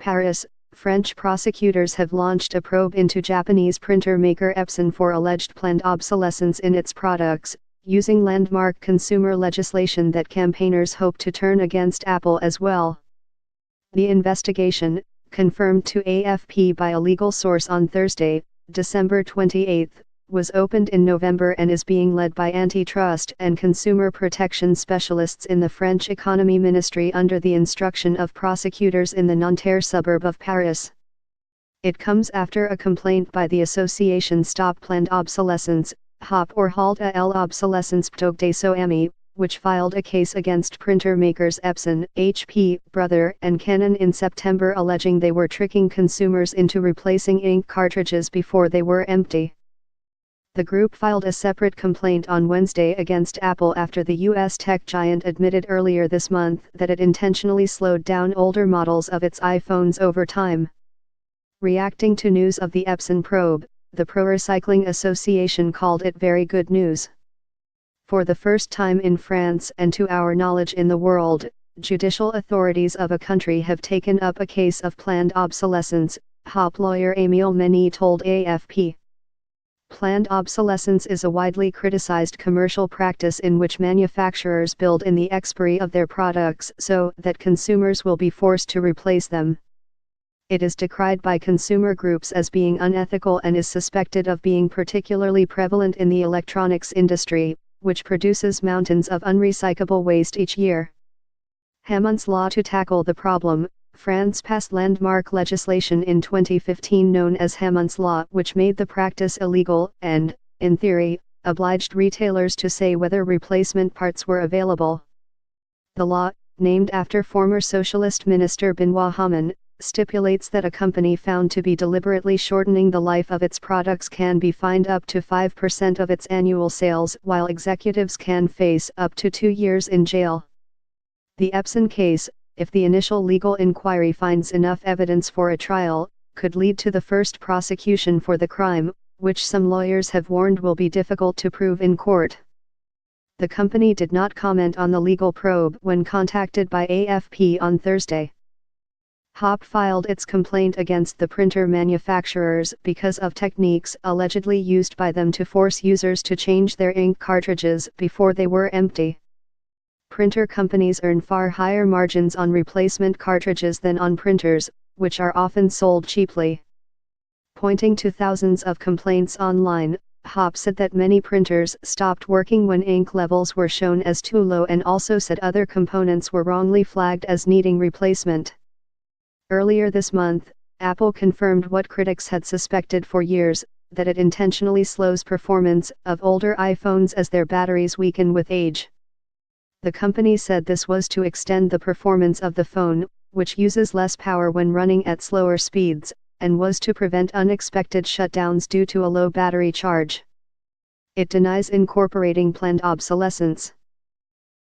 Paris, French prosecutors have launched a probe into Japanese printer maker Epson for alleged planned obsolescence in its products, using landmark consumer legislation that campaigners hope to turn against Apple as well. The investigation, confirmed to AFP by a legal source on Thursday, December 28, was opened in November and is being led by antitrust and consumer protection specialists in the French Economy Ministry under the instruction of prosecutors in the Nanterre suburb of Paris. It comes after a complaint by the association Stop Planned Obsolescence, HOP or Halt à l'obsolescence plutôt des Soamis, which filed a case against printer makers Epson, HP, Brother, and Canon in September alleging they were tricking consumers into replacing ink cartridges before they were empty. The group filed a separate complaint on Wednesday against Apple after the U.S. tech giant admitted earlier this month that it intentionally slowed down older models of its iPhones over time. Reacting to news of the Epson probe, the Pro Recycling Association called it very good news. For the first time in France and to our knowledge in the world, judicial authorities of a country have taken up a case of planned obsolescence, HOP lawyer Émile Meny told AFP. Planned obsolescence is a widely criticized commercial practice in which manufacturers build in the expiry of their products so that consumers will be forced to replace them. It is decried by consumer groups as being unethical and is suspected of being particularly prevalent in the electronics industry, which produces mountains of unrecyclable waste each year. Hamon's law to tackle the problem. France passed landmark legislation in 2015 known as Hamon's Law, which made the practice illegal and, in theory, obliged retailers to say whether replacement parts were available. The law, named after former socialist minister Benoît Hamon, stipulates that a company found to be deliberately shortening the life of its products can be fined up to 5% of its annual sales, while executives can face up to 2 years in jail. The Epson case, if the initial legal inquiry finds enough evidence for a trial, could lead to the first prosecution for the crime, which some lawyers have warned will be difficult to prove in court. The company did not comment on the legal probe when contacted by AFP on Thursday. HOP filed its complaint against the printer manufacturers because of techniques allegedly used by them to force users to change their ink cartridges before they were empty. Printer companies earn far higher margins on replacement cartridges than on printers, which are often sold cheaply. Pointing to thousands of complaints online, HOP said that many printers stopped working when ink levels were shown as too low and also said other components were wrongly flagged as needing replacement. Earlier this month, Apple confirmed what critics had suspected for years, that it intentionally slows performance of older iPhones as their batteries weaken with age. The company said this was to extend the performance of the phone, which uses less power when running at slower speeds, and was to prevent unexpected shutdowns due to a low battery charge. It denies incorporating planned obsolescence.